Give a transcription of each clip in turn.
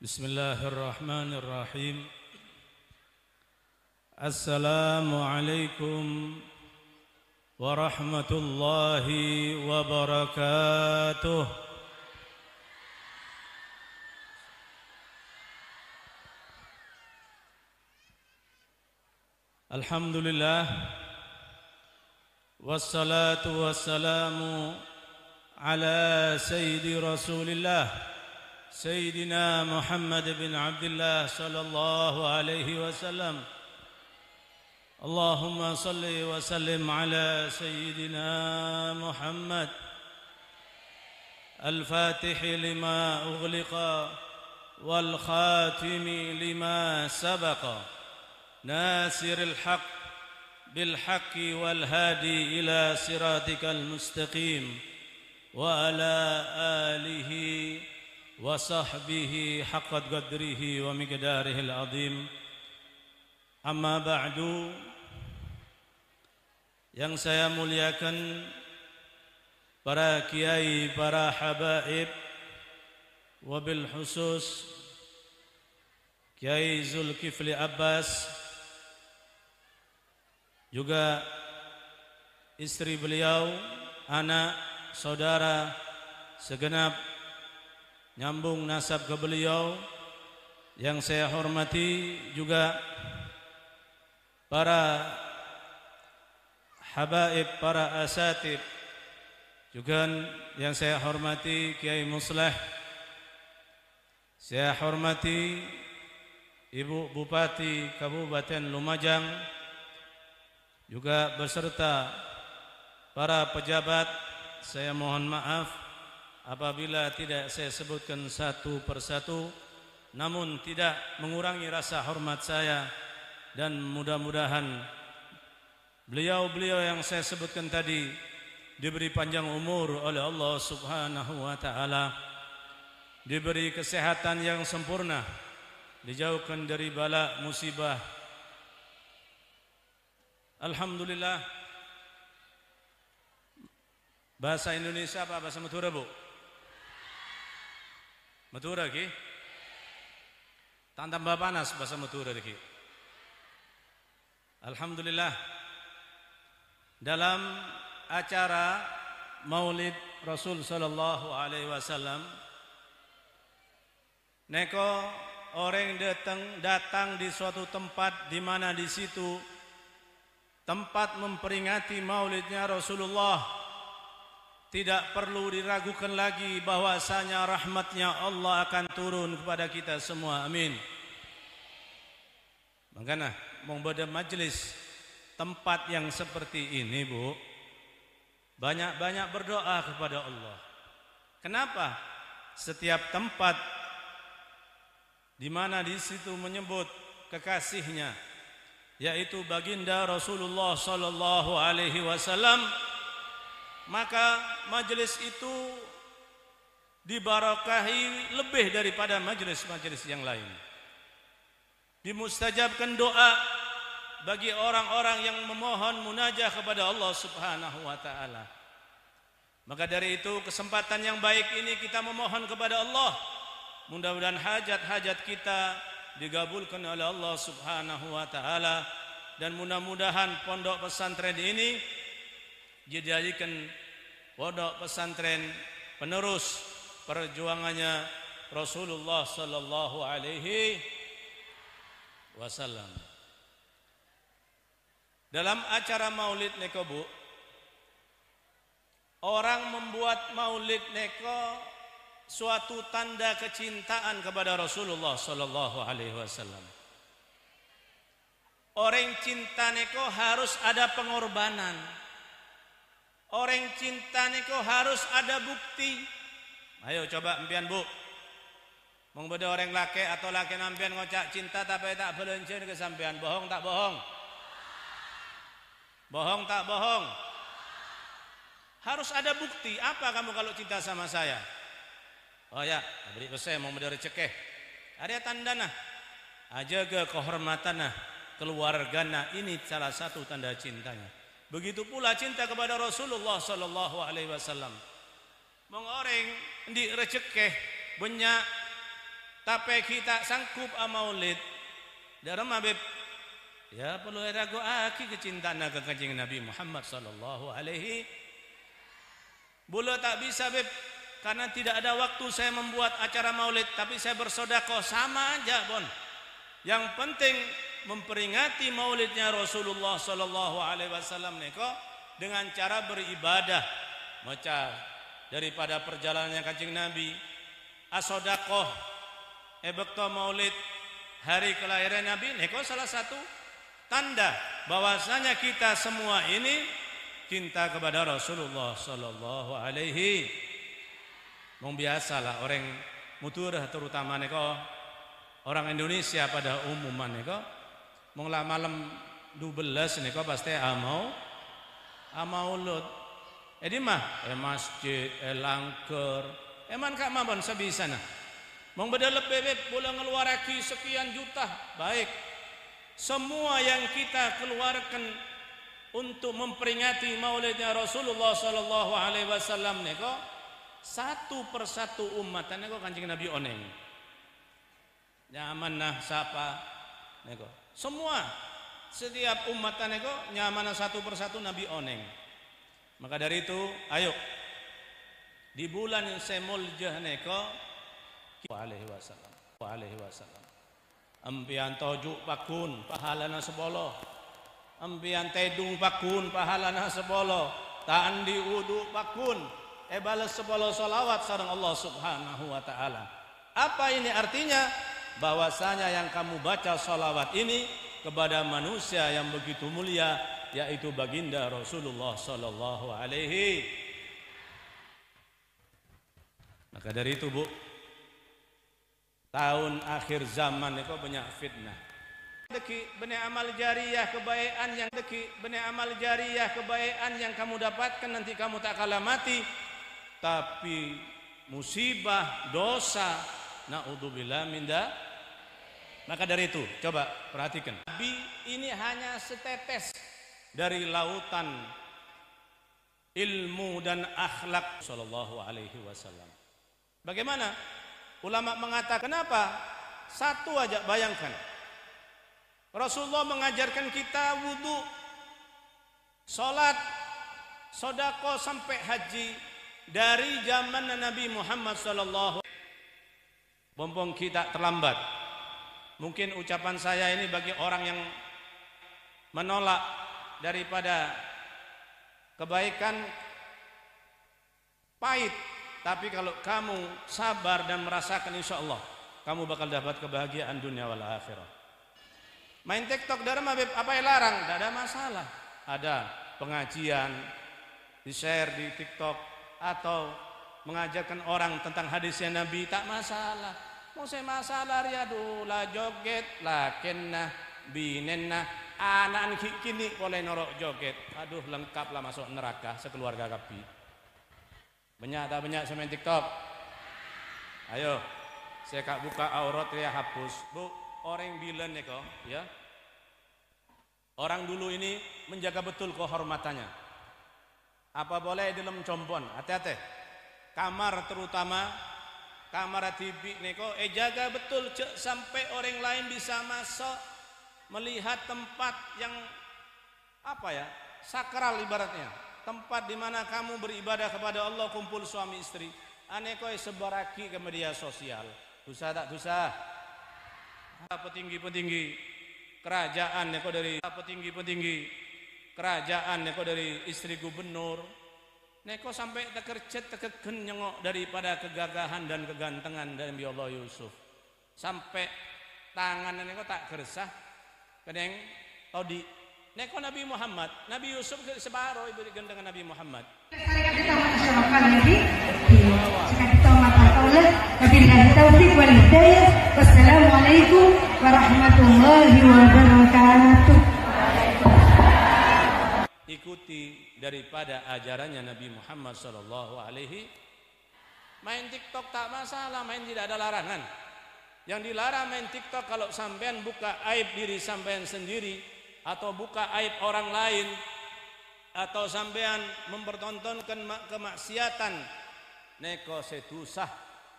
Bismillahirrahmanirrahim. Assalamualaikum warahmatullahi wabarakatuh. Alhamdulillah, wassalatu wassalamu ala sayyidi rasulillah Sayyidina Muhammad bin Abdullah sallallahu alaihi wasallam. Allahumma salli wa sallim ala Sayyidina Muhammad al-Fatih lima ughliqa wal khatimi lima sabaqa nasiril haqq bil haqqi wal hadi ila siratikal mustaqim wa ala alihi wa sahbihi haqqat qadrihi wa miqdarihil azim. Amma ba'du, yang saya muliakan para kiai, para habaib, wabil khusus Kiai Zulkifli Abbas, juga istri beliau, anak, saudara, segenap nyambung nasab ke beliau yang saya hormati, juga para habaib, para asatid, juga yang saya hormati Kiai Musleh, saya hormati Ibu Bupati Kabupaten Lumajang, juga beserta para pejabat. Saya mohon maaf apabila tidak saya sebutkan satu persatu, namun tidak mengurangi rasa hormat saya, dan mudah-mudahan beliau-beliau yang saya sebutkan tadi diberi panjang umur oleh Allah Subhanahu wa taala, diberi kesehatan yang sempurna, dijauhkan dari bala musibah. Alhamdulillah. Bahasa Indonesia apa bahasa Madura, Bu? Madura ki? Tambah panas bahasa Madura ki. Alhamdulillah. Dalam acara Maulid Rasul sallallahu alaihi wasallam, neko orang datang di suatu tempat di mana di situ tempat memperingati Maulidnya Rasulullah, tidak perlu diragukan lagi bahwasanya rahmatnya Allah akan turun kepada kita semua. Amin. Makanya mau pada majelis tempat yang seperti ini, Bu, banyak-banyak berdoa kepada Allah. Kenapa? Setiap tempat di mana di situ menyebut kekasihnya, yaitu baginda Rasulullah sallallahu alaihi wasallam, maka majelis itu dibarakahi lebih daripada majelis-majelis yang lain. Dimustajabkan doa bagi orang-orang yang memohon munajah kepada Allah Subhanahu wa taala. Maka dari itu kesempatan yang baik ini kita memohon kepada Allah, mudah-mudahan hajat-hajat kita digabulkan oleh Allah Subhanahu wa taala, dan mudah-mudahan pondok pesantren ini dijadikan pondok pesantren penerus perjuangannya Rasulullah sallallahu alaihi wasallam. Dalam acara Maulid neko, Bu, orang membuat Maulid neko suatu tanda kecintaan kepada Rasulullah sallallahu alaihi wasallam. Orang cinta neko harus ada pengorbanan. Orang cinta niku harus ada bukti. Ayo coba empian, Bu. Mong beda orang laki atau laki nampian ngocak cinta tapi tak belencen ke sampean. Bohong tak bohong? Bohong tak bohong? Harus ada bukti. Apa kamu kalau cinta sama saya? Oh ya, beri saya mau beda recekeh. Ada tanda nah. Ajaga kehormatan keluargana, ini salah satu tanda cintanya. Begitu pula cinta kepada Rasulullah sallallahu alaihi wasallam. Mengoreng di recekeh banyak tapi kita sangkup maulid dalam Habib ya perlu ragu aki kecintaan ke kanjeng Nabi Muhammad sallallahu alaihi. Bulu tak bisa Beb karena tidak ada waktu saya membuat acara maulid, tapi saya bersedekah sama aja Bon. Yang penting memperingati maulidnya Rasulullah sallallahu alaihi wasallam neko dengan cara beribadah, maca daripada perjalanannya kanjeng Nabi, asodakoh, ebekto maulid hari kelahiran Nabi, neko salah satu tanda bahwasanya kita semua ini cinta kepada Rasulullah sallallahu alaihi. Mong biasalah orang muturah terutama neko orang Indonesia pada umumnya neko mong lah malam 12 neko pasti amaulud. Jadi mah masjid langker eman kak mabon sebisa nah. Mong bedalep bebek boleh ngeluaraki sekian juta baik. Semua yang kita keluarkan untuk memperingati maulidnya Rasulullah sallallahu alaihi wasallam neko satu persatu umat neko kanjeng Nabi oneng. Nyaman nah siapa neko. Semua setiap umat neko nyaman satu persatu Nabi oneng. Maka dari itu ayo di bulan Semuljah neko alaihi wasallam ampian tojuk pakun pahalana sebolo, ampian tedung pakun pahalana sebolo, tandi wudu pakun balas sebolo salawat sareng Allah subhanahu wa ta'ala. Apa ini artinya? Bahwasanya yang kamu baca salawat ini kepada manusia yang begitu mulia, yaitu baginda Rasulullah sallallahu alaihi. Maka dari itu Bu, tahun akhir zaman itu banyak fitnah. Deki benih amal jariyah kebaikan yang kamu dapatkan nanti kamu tak kalah mati. Tapi musibah, dosa, naudzubillah minda. Maka dari itu coba perhatikan. Nabi ini hanya setetes dari lautan ilmu dan akhlak sallallahu alaihi wasallam. Bagaimana? Ulama mengatakan kenapa? Satu aja bayangkan. Rasulullah mengajarkan kita wudu, salat, sedekah sampai haji dari zaman Nabi Muhammad sallallahu. Bompong kita terlambat. Mungkin ucapan saya ini bagi orang yang menolak daripada kebaikan pahit. Tapi kalau kamu sabar dan merasakan, insya Allah kamu bakal dapat kebahagiaan dunia wal akhirah. Main TikTok dari Habib apa yang larang? Tidak ada masalah. Ada pengajian di share di TikTok atau mengajarkan orang tentang hadisnya Nabi, tak masalah. Mau saya masalah riadu lah joget lah kena binenna anak kini boleh norok joget. Aduh lengkap lah masuk neraka sekeluarga kapi. Banyak tak banyak sama TikTok. Ayo, saya kak buka aurat ya hapus. Bu, orang bilen ya kok, ya. Orang dulu ini menjaga betul kehormatannya. Apa boleh dalam compon? Hati-hati. Kamar terutama kamar TV neko jaga betul sampai orang lain bisa masuk melihat tempat yang apa ya? Sakral ibaratnya. Tempat di mana kamu beribadah kepada Allah kumpul suami istri. Aneh kau sebaraki ke media sosial. Dosa tak dosa? Petinggi-petinggi kerajaan neko dari petinggi-petinggi kerajaan neko dari istri gubernur. Neko sampai tekercet tekeken nyengok daripada kegagahan dan kegantengan dari Allah Yusuf. Sampai tangan neko tak keresah. Kadang todi neko Nabi Muhammad, Nabi Yusuf separuh ibu dengan Nabi Muhammad. Wassalamualaikum warahmatullahi wabarakatuh. Ikuti daripada ajarannya Nabi Muhammad sallallahu alaihi. Main TikTok tak masalah, main tidak ada larangan. Yang dilarang main TikTok kalau sampean buka aib diri sampean sendiri, atau buka aib orang lain, atau sampean mempertontonkan kemaksiatan neko setusah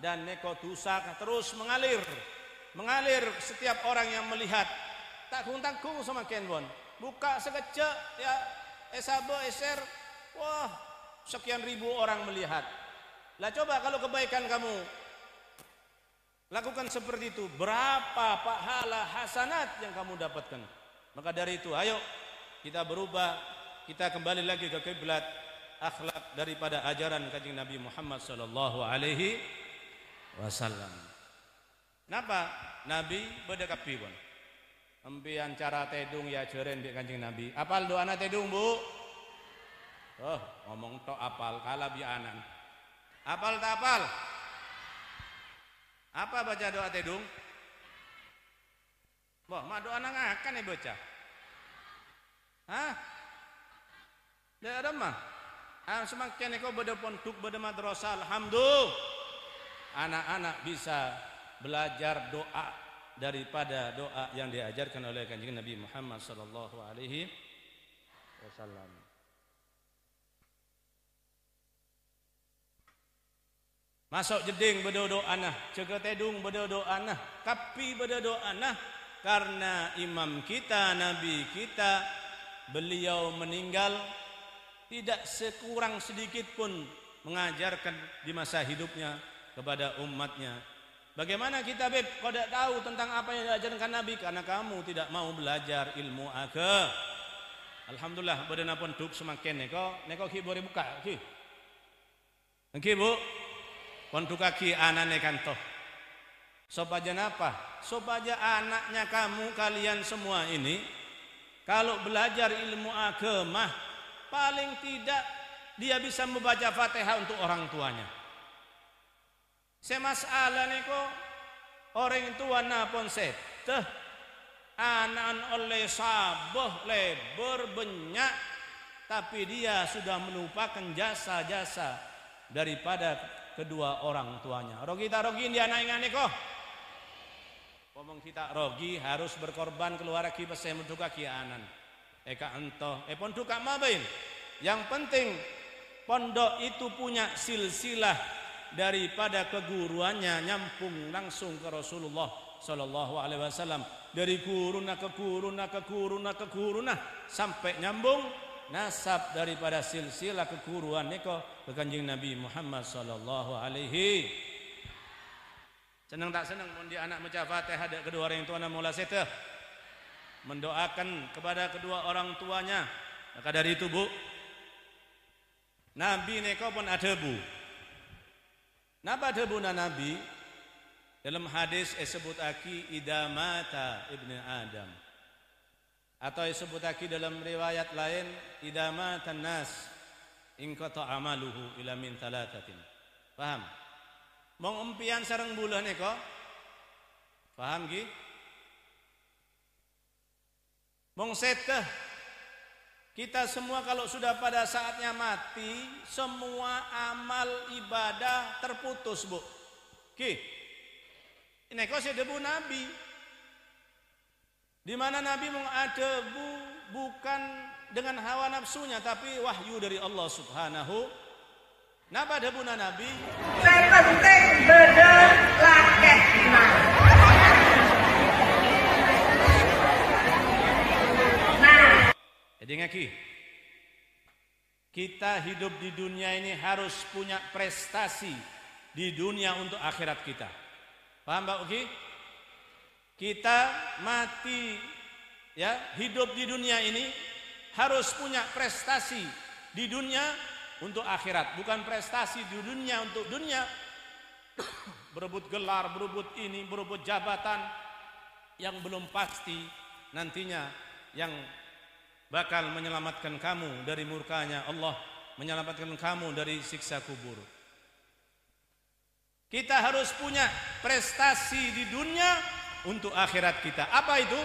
dan neko dosa terus mengalir setiap orang yang melihat tak tanggung sama kenbon buka sekejap ya esabo eser wah sekian ribu orang melihat. Lah coba kalau kebaikan kamu lakukan seperti itu, berapa pahala hasanat yang kamu dapatkan. Maka dari itu ayo kita berubah, kita kembali lagi ke kiblat akhlak daripada ajaran Kanjeng Nabi Muhammad sallallahu alaihi wasallam. Napa Nabi berdekapi pun empian cara tedung ya jeren di Kanjeng Nabi. Apal doana tedung, Bu? Oh, ngomong tok apal kala bianan. Apal tak apal? Apa baca doa tedung? Wah, mak doa nangakan ya baca. Hah? Dia ada mah. Semakin kau beda pondok beda madrasah, alhamdulillah. Anak-anak bisa belajar doa daripada doa yang diajarkan oleh Kanjeng Nabi Muhammad sallallahu alaihi wasallam. Masuk jeding berdoa nah, jaga tedung berdoa nah, kapi berdoa nah, karena imam kita, nabi kita, beliau meninggal tidak sekurang sedikit pun mengajarkan di masa hidupnya kepada umatnya. Bagaimana kita beb kau tidak tahu tentang apa yang diajarkan Nabi karena kamu tidak mau belajar ilmu agama. Alhamdulillah badana pun duk semakin neko ki boleh buka ki. Nggih Bu. Pon kaki anane kantoh. Sopaja apa? Sopaja anaknya kamu kalian semua ini kalau belajar ilmu agama paling tidak dia bisa membaca Fatihah untuk orang tuanya. Semasalah niko orang tua napon seteh anak oleh saboh lebar banyak tapi dia sudah melupakan jasa-jasa daripada kedua orang tuanya. Rogi tak rogi dia naingan niko. Ngomong kita rogi harus berkorban keluar ki pasai menduka ki anan. Eka ento pondok mabain. Yang penting pondok itu punya silsilah daripada keguruannya nyampung langsung ke Rasulullah sallallahu alaihi wasallam dari guruna ke guruna sampai nyambung nasab daripada silsilah keguruan niko ke Kanjeng Nabi Muhammad sallallahu alaihi. Senang tak senang mun di anak maca Fatihah ada kedua orang tuanya mula seteh mendoakan kepada kedua orang tuanya. Maka dari itu Bu, Nabi niko pun ada Bu. Napa ada buna Nabi? Dalam hadis disebut aki idamata ibnu Adam. Atau disebut aki dalam riwayat lain idamatan nas ingkata amaluhu ila min talatatin. Paham? Mong empian sareng bulan eko? Paham ki? Mong seteh kita semua kalau sudah pada saatnya mati, semua amal ibadah terputus, Bu. Ki. Ini kok debu Nabi. Di mana Nabi mengadebu bukan dengan hawa nafsunya tapi wahyu dari Allah Subhanahu. Napa debuna Nabi? Saya penting beda lakeh iman. Jadi ngaki, kita hidup di dunia ini harus punya prestasi di dunia untuk akhirat kita. Paham Pak Uki? Kita mati ya, hidup di dunia ini harus punya prestasi di dunia untuk akhirat, bukan prestasi di dunia untuk dunia. Berebut gelar, berebut ini, berebut jabatan yang belum pasti nantinya yang bakal menyelamatkan kamu dari murkanya Allah, menyelamatkan kamu dari siksa kubur. Kita harus punya prestasi di dunia untuk akhirat kita. Apa itu?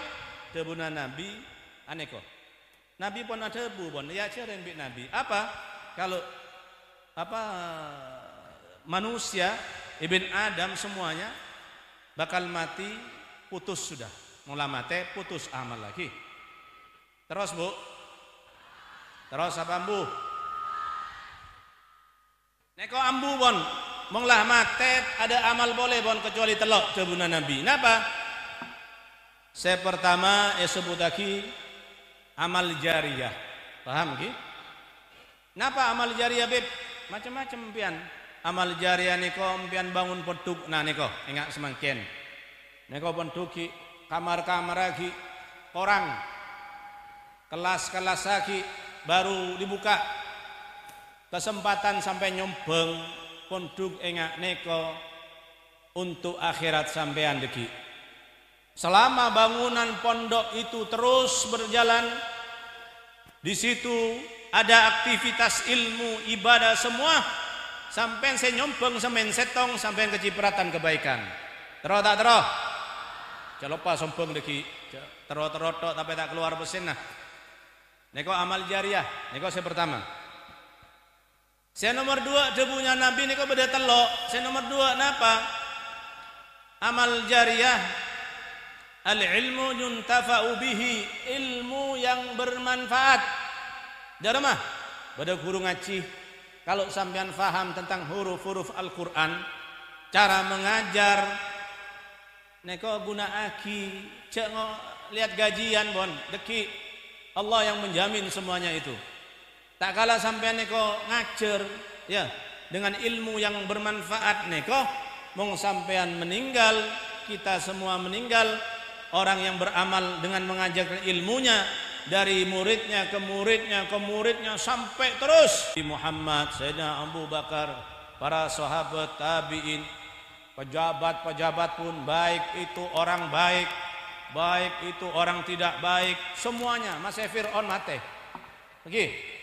Debuna Nabi aneko. Nabi pun ada debu pun ya cereng bik Nabi. Apa? Kalau manusia ibn Adam semuanya bakal mati putus sudah. Mula mati putus amal lagi. Terus Bu. Terus apa ambu? Neko ambu pun monglah mate ada amal boleh bon kecuali telok tebuna Nabi. Napa? Saya pertama sebut lagi amal jariyah. Paham ki? Napa amal jariyah beb? Macam-macam pian. Amal jariyah niko pian bangun peduk. Nah niko ingat semangkin. Niko penduki kamar-kamar lagi orang kelas-kelas lagi baru dibuka kesempatan sampai nyombeng ponduk engak neko untuk akhirat sampean deki. Selama bangunan pondok itu terus berjalan, di situ ada aktivitas ilmu ibadah semua, sampean saya nyombeng sampean setong sampean kecipratan kebaikan. Terus tak terus? Celopa sombong deki. Terus tok tapi tak keluar besen nah. Neko amal jariyah, neko saya pertama. Saya nomor 2 debunya Nabi niko beda telok. Saya nomor 2 napa? Amal jariyah al-ilmu yuntafa'u bihi, ilmu yang bermanfaat. Dari mah? Beda guru ngaji. Kalau sampean faham tentang huruf-huruf Al-Qur'an, cara mengajar neko guna aki, cek lihat gajian bon, deki. Allah yang menjamin semuanya itu. Tak kalah sampean neko ngajar ya dengan ilmu yang bermanfaat neko mong sampean meninggal, kita semua meninggal, orang yang beramal dengan mengajarkan ilmunya dari muridnya ke muridnya ke muridnya sampai terus Muhammad, Sayyidina Abu Bakar, para sahabat tabi'in, pejabat-pejabat pun baik itu orang baik, baik itu orang tidak baik, semuanya masih Fir'aun mate. Oke.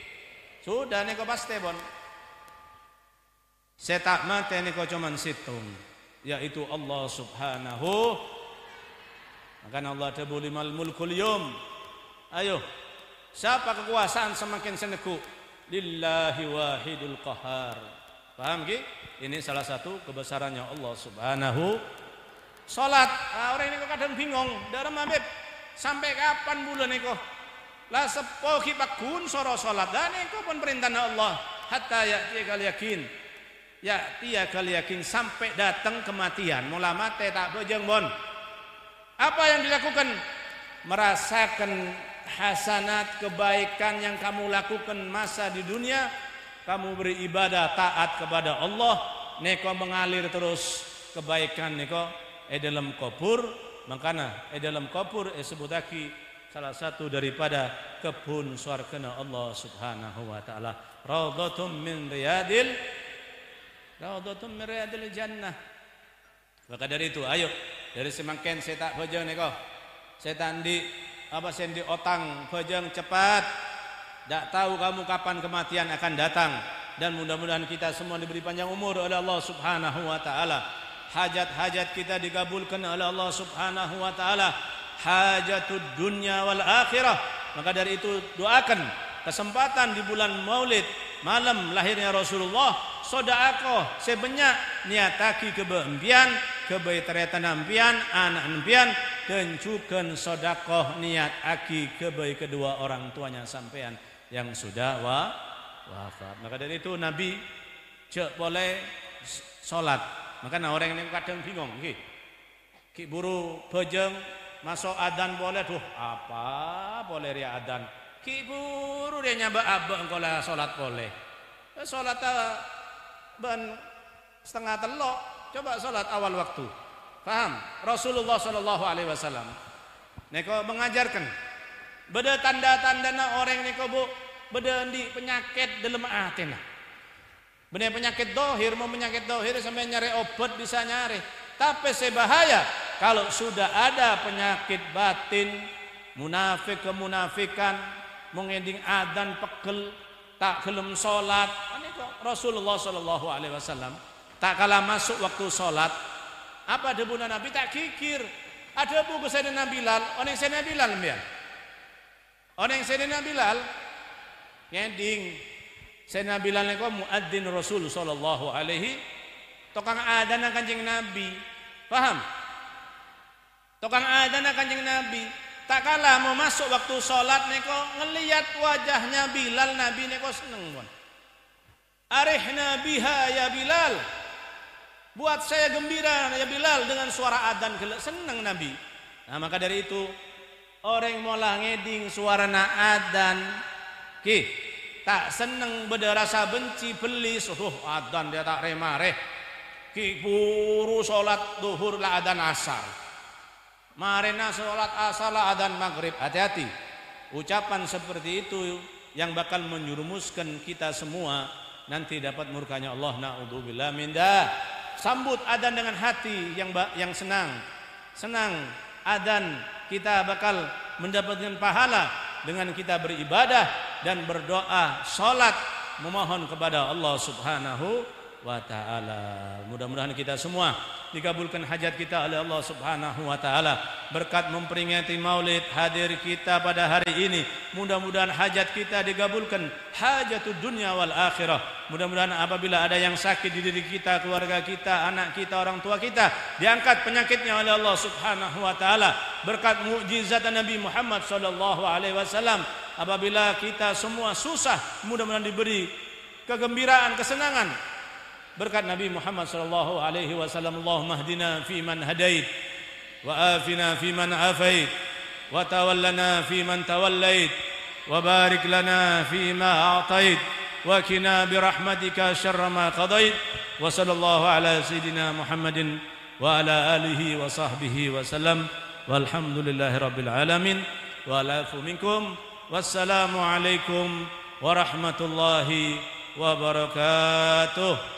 Sudah niko pasti bon. Saya tak mati niko cuman situng, yaitu Allah Subhanahu. Maka Allah tabulimal mulkul yum. Ayo, siapa kekuasaan semakin senegu? Lillahi wahidul qahar. Paham ki? Ini salah satu kebesarannya Allah Subhanahu. Salat, orang ini kok kadang bingung. Dalam mabib sampai kapan bulan niko? La sepo kipakun soro salat dan itu pun perintah Allah hatta ya'ti kal yakin. Ya'ti kal yakin sampai datang kematian. Mula mate tak bojeng bon. Apa yang dilakukan? Merasakan hasanat kebaikan yang kamu lakukan masa di dunia, kamu beribadah taat kepada Allah, neko mengalir terus kebaikan neko dalam kubur. Makana dalam kubur sebut lagi salah satu daripada kebun surganya Allah Subhanahu wa taala. Raudhatum min riyadil jannah. Maka dari itu ayo dari semangken saya tak bojeng niko. Saya tandi apa sendi otang bojeng cepat. Tak tahu kamu kapan kematian akan datang, dan mudah-mudahan kita semua diberi panjang umur oleh Allah Subhanahu wa taala. Hajat-hajat kita dikabulkan oleh Allah Subhanahu wa taala. Hajatud dunya wal akhirah. Maka dari itu doakan kesempatan di bulan Maulid, malam lahirnya Rasulullah, sodakoh sebanyak niataki kebeempian, kebaikan nampian, anak nampian, dan juga sodakoh niat aki kebaik kedua orang tuanya sampean yang sudah wafat. Maka dari itu Nabi cek boleh solat. Maka orang ini kadang bingung, ki buru bojeng masuk adan boleh tuh apa boleh ria adan ki buru dia nyaba abang kalau solat boleh solat ben setengah telok coba solat awal waktu paham Rasulullah Shallallahu Alaihi Wasallam neko mengajarkan beda tanda-tanda orang neko bu beda di penyakit dalam atina bener penyakit dohir mau penyakit dohir sampai nyari obat bisa nyari tapi sebahaya kalau sudah ada penyakit batin, munafik kemunafikan, mengeding adan pegel, tak gelem salat. Ini kok Rasulullah Shallallahu Alaihi Wasallam tak kalah masuk waktu salat. Apa debuna Nabi tak kikir. Ada buku Sayyidina Bilal, orang Sayyidina Bilal mbiar. Orang Sayyidina Bilal ngeding Sayyidina Bilal niku muadzin Rasul Shallallahu Alaihi tukang adan Kanjeng Nabi. Paham? Tukang adzan Kanjeng Nabi tak kalah mau masuk waktu sholat neko ngelihat wajahnya Bilal, Nabi neko seneng pun. Arihna biha ya Bilal, Buat saya gembira ya Bilal dengan suara adzan, senang Nabi. Nah maka dari itu orang mau ngeding suara adzan ki tak seneng beda rasa benci belis adzan dia tak remareh ki buru salat duhur la adzan asar marena salat asar la adzan maghrib. Hati-hati ucapan seperti itu yang bakal menjurumuskan kita semua nanti dapat murkanya Allah. Na'udzubillah min dzalik. Sambut adzan dengan hati yang senang adzan kita bakal mendapatkan pahala dengan kita beribadah dan berdoa salat memohon kepada Allah Subhanahu wa taala. Mudah-mudahan kita semua dikabulkan hajat kita oleh Allah Subhanahu wa taala berkat memperingati Maulid hadir kita pada hari ini. Mudah-mudahan hajat kita dikabulkan, hajatud dunya wal akhirah. Mudah-mudahan apabila ada yang sakit di diri kita, keluarga kita, anak kita, orang tua kita, diangkat penyakitnya oleh Allah Subhanahu wa taala berkat mukjizat Nabi Muhammad sallallahu alaihi wasallam. Apabila kita semua susah, mudah-mudahan diberi kegembiraan, kesenangan berkat Nabi Muhammad sallallahu alaihi wasallam. Allahumma hdina fi man hadait wa afina fi man afait wa tawallana fi man tawallait wa barik lana fi ma a'tait wa qina bi rahmatika syarra ma qadait wa sallallahu ala sayidina Muhammadin wa ala alihi wa sahbihi wa sallam walhamdulillahi rabbil alamin wa alafu minkum wassalamu alaikum warahmatullahi wabarakatuh.